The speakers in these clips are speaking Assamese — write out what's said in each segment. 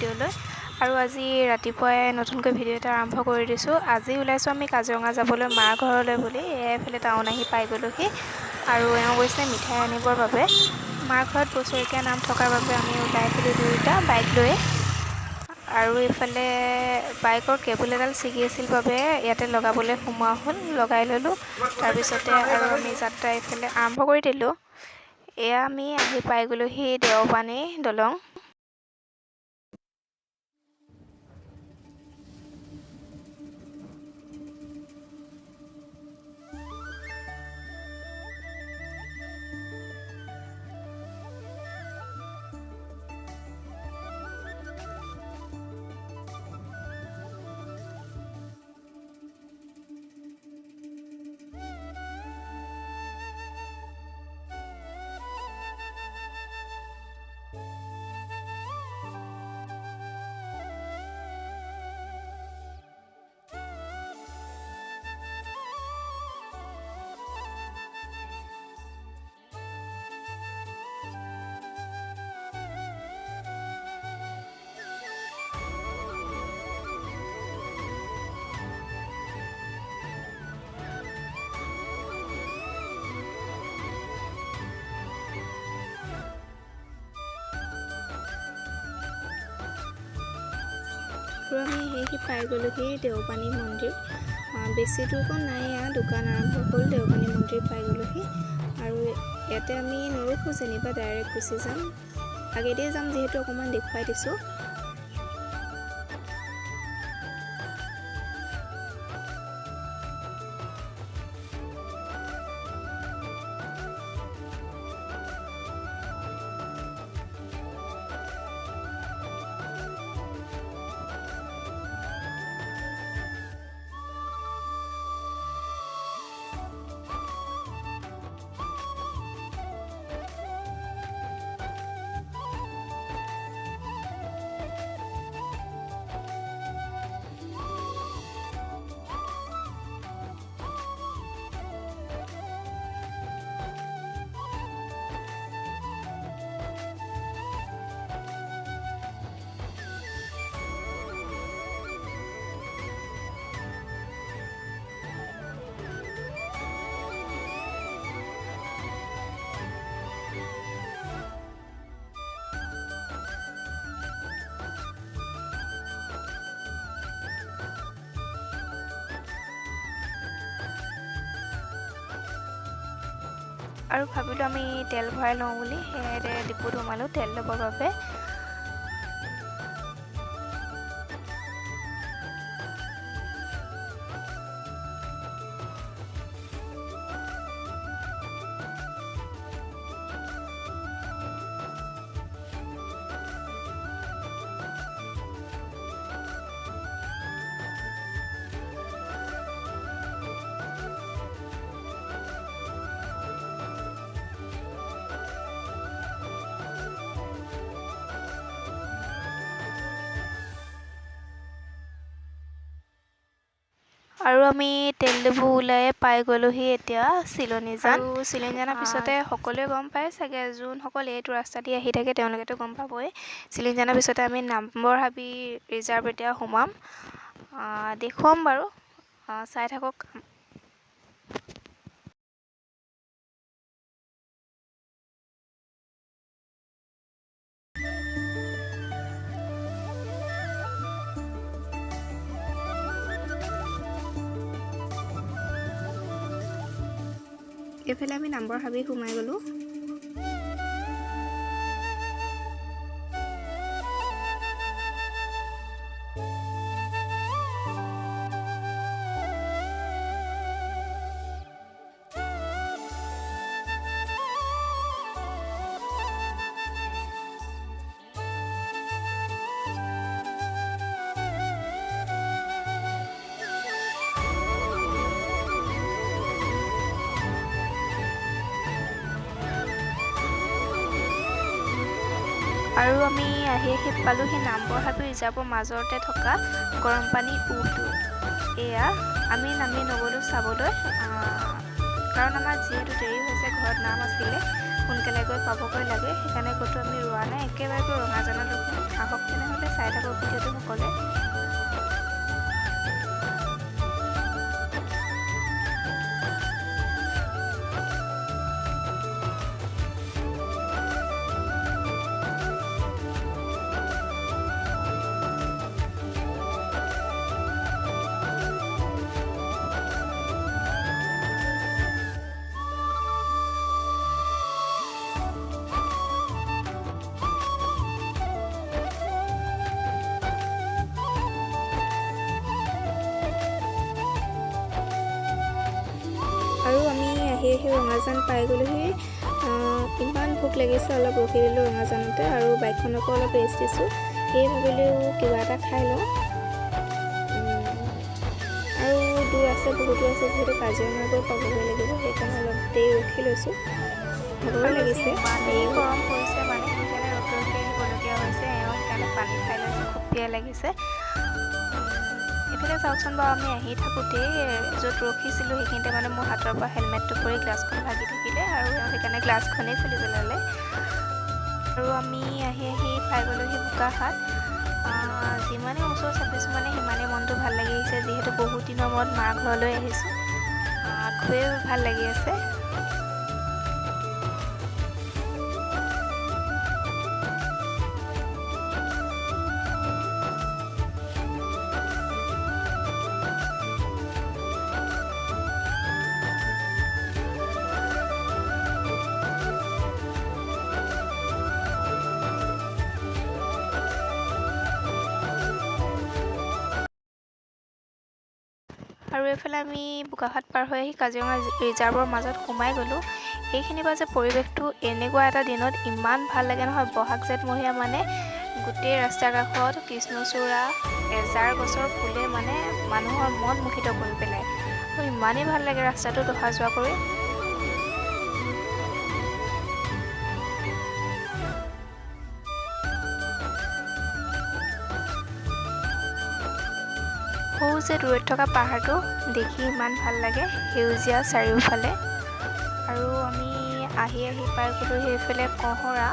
ভিডিঅ'লৈ। আৰু আজি ৰাতিপুৱাই নতুনকৈ ভিডিঅ' এটা আৰম্ভ কৰি দিছোঁ। আজি ওলাইছোঁ আমি কাজিৰঙা যাবলৈ মাৰ ঘৰলৈ বুলি। এইফালে টাউন আহি পাই গ'লোহি আৰু এওঁ গৈছে মিঠাই আনিবৰ বাবে। মাৰ ঘৰত বছৰেকীয়া নাম থকাৰ বাবে আমি ওলাই আহিলোঁ দুয়োটা বাইক লৈ। আৰু এইফালে বাইকৰ কেবুল এডাল ছিগি আছিল বাবে ইয়াতে লগাবলৈ সোমোৱা হ'ল, লগাই ল'লোঁ। তাৰপিছতে আৰু আমি যাত্ৰা এইফালে আৰম্ভ কৰি দিলোঁ। এয়া আমি আহি পাই গ'লোহি দেওপানী দলং। আৰু আমি সেয়েহে পাই গ'লোহি দেওপানী মন্দিৰ। বেছি দূৰকণ নাই, দোকান আৰম্ভ হ'ল, দেওপানী মন্দিৰ পাই গ'লোহি। আৰু ইয়াতে আমি নৰখোঁ যেনিবা, ডাইৰেক্ট গুচি যাম। আগেদিয়ে যাম যিহেতু অকণমান দেখুৱাই দিছোঁ। আৰু ভাবিলোঁ আমি তেল ভৰাই লওঁ বুলি, সেয়ে ডিপুত সোমালোঁ তেল ল'বৰ বাবে। আৰু আমি তেল ডিপু ওলাই পাই গ'লোহি এতিয়া চিলনীজান। আৰু চিলনীজানৰ পিছতে সকলোৱে গম পায় চাগে, যোনসকল এইটো ৰাস্তা দি আহি থাকে তেওঁলোকেতো গম পাবই। চিলনীজানৰ পিছতে আমি নম্বৰ হাবি ৰিজাৰ্ভ এতিয়া সোমাম, দেখুৱাম বাৰু, চাই থাকক। এইফালে আমি নম্বৰ হাবি সোমাই গ'লোঁ। আৰু আমি আহি পালোহি নম্বৰ হাবি ৰিজাৰ্ভৰ মাজতে থকা গৰম পানী উটো। এয়া আমি নামি নগ'লোঁ চাবলৈ, কাৰণ আমাৰ যিহেতু দেৰি হৈছে, ঘৰত নাম আছিলে। সোনকালে গৈ পাবগৈ লাগে, সেইকাৰণে ক'তো আমি ৰোৱা নাই, একেবাৰে গৈ ৰঙাজানত ৰখোঁ। আহক তেনেহ'লে চাই থাকক ভিডিঅ'টো সকলোৱে। আৰু আমি আহি ৰঙাজান পাই গ'লোহি। ইমান ভোক লাগিছে, অলপ ৰখি দিলোঁ ৰঙাজানতে আৰু বাইকখনকো অলপ ৰেষ্ট দিছোঁ। সেয়ে ভাবিলোঁ কিবা এটা খাই লওঁ। আৰু দূৰ আছে, বহুতো আছে, যিহেতু কাজিৰঙা গৈ পাবগৈ লাগিব, সেইকাৰণে অলপ দেৰি ৰখি লৈছোঁ। ভাগৰ লাগিছে, ইমানেই গৰম পৰিছে মানে, সেইকাৰণে ৰখি আহিবলগীয়া হৈছে। সেইকাৰণে পানী খাই লৈছোঁ, খুব পিয়াহ লাগিছে। এইফালে চাওকচোন বাৰু, আমি আহি থাকোঁতেই য'ত ৰখিছিলোঁ সেইখিনিতে মানে মোৰ হাতৰ পৰা হেলমেটটো পৰি গ্লাছখন ভাগি থাকিলে আৰু সেইকাৰণে গ্লাছখনেই খুলি পেলালে। আৰু আমি আহি পাই গ'লোহি বোকাখাট। যিমানেই ওচৰ চাপিছোঁ মানে সিমানেই মনটো ভাল লাগি আহিছে, যিহেতু বহুত দিনৰ মূৰত মাৰ ঘৰলৈ আহিছোঁ। খুবেই ভাল লাগি আছে। আৰু এইফালে আমি বোকাখাট পাৰ হৈ আহি কাজিৰঙা ৰিজাৰ্ভৰ মাজত সোমাই গ'লোঁ। এইখিনিৰ পৰা যে পৰিৱেশটো এনেকুৱা এটা দিনত ইমান ভাল লাগে নহয়, বহাগ জেঠমহীয়া মানে গোটেই ৰাস্তাৰ কাষত কৃষ্ণচূড়া, এজাৰ গছৰ ফুলে মানে মানুহৰ মন মোহিত কৰি পেলায়। আৰু ইমানেই ভাল লাগে ৰাস্তাটোত অহা যোৱা কৰি। সৌ যে দূৰত থকা পাহাৰটো দেখি ইমান ভাল লাগে, সেউজীয়া চাৰিওফালে। আৰু আমি আহি পাই গ'লোঁ সেইফালে কঁহৰা।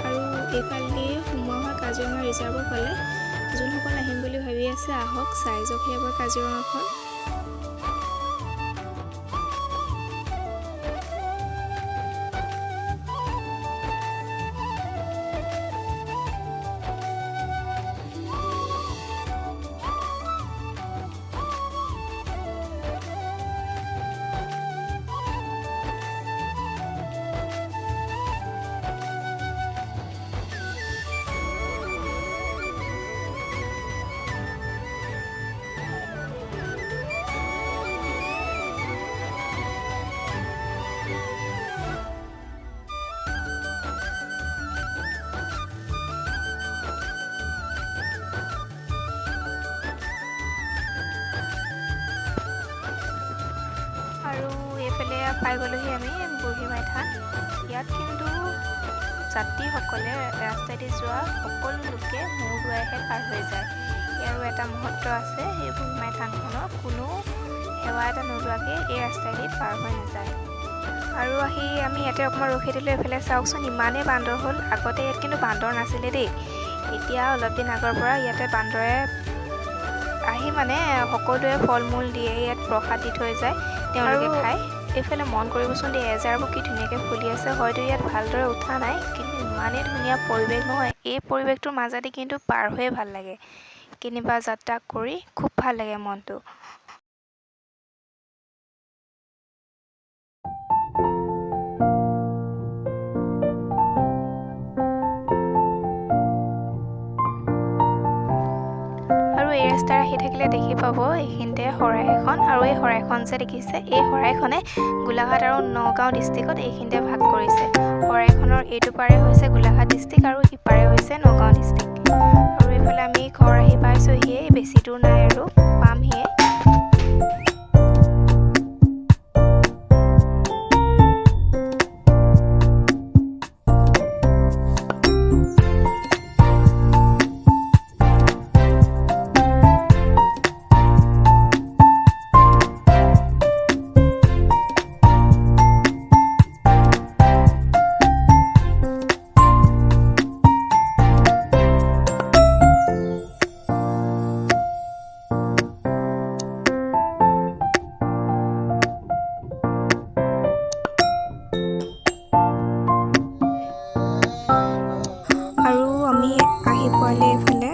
আৰু এইফালেদি সোমোৱা হয় কাজিৰঙা ৰিজাৰ্ভৰ ফালে। যোনসকল আহিম বুলি ভাবি আছে আহক, চাই যাওকহি এবাৰ কাজিৰঙাখন। আৰু এইফালে পাই গ'লোহি আমি বুঢ়ীমাই থান। ইয়াত কিন্তু যাত্ৰীসকলে ৰাস্তাইদি যোৱা সকলো লোকে মূৰ দোৱাইহে পাৰ হৈ যায়। ইয়াৰো এটা মহত্ব আছে, এই বুঢ়ীমাই থানখনৰ কোনো সেৱা এটা নোলোৱাকৈ এই ৰাস্তাইদি পাৰ হৈ নাযায়। আৰু আমি ইয়াতে অকণমান ৰখি দিলোঁ। এইফালে চাওকচোন, ইমানেই বান্দৰ হ'ল। আগতে ইয়াত কিন্তু বান্দৰ নাছিলে দেই, এতিয়া অলপ দিন আগৰ পৰা ইয়াতে বান্দৰে আহি মানে সকলোৱে ফল মূল দিয়ে, ইয়াত প্ৰসাদ দি থৈ যায়, তেওঁলোকে খায়। এইফালে মন কৰিবচোন দেই, এজাৰবোৰ কি ধুনীয়াকৈ ফুলি আছে। হয়তো ইয়াত ভালদৰে উঠা নাই, কিন্তু ইমানেই ধুনীয়া পৰিৱেশ নহয়, এই পৰিৱেশটোৰ মাজেদি কিন্তু পাৰ হৈয়ে ভাল লাগে। কেনিবা যাত্ৰা কৰি খুব ভাল লাগে মনটো। আৰু এই ৰাস্তাৰে আহি থাকিলে দেখি পাব এইখিনিতে শৰাই এখন। আৰু এই শৰাইখন যে দেখিছে, এই শৰাইখনে গোলাঘাট আৰু নগাঁও ডিষ্ট্ৰিক্টত এইখিনিতে ভাগ কৰিছে। শৰাইখনৰ এইটো পাৰে হৈছে গোলাঘাট ডিষ্ট্ৰিক্ট আৰু সিপাৰে হৈছে নগাঁও ডিষ্ট্ৰিক্ট। আৰু এইফালে আমি ঘৰ আহি পাইছোঁহিয়ে, বেছি দূৰ নাই আৰু পামহিয়ে। আহি পোৱালে এইফালে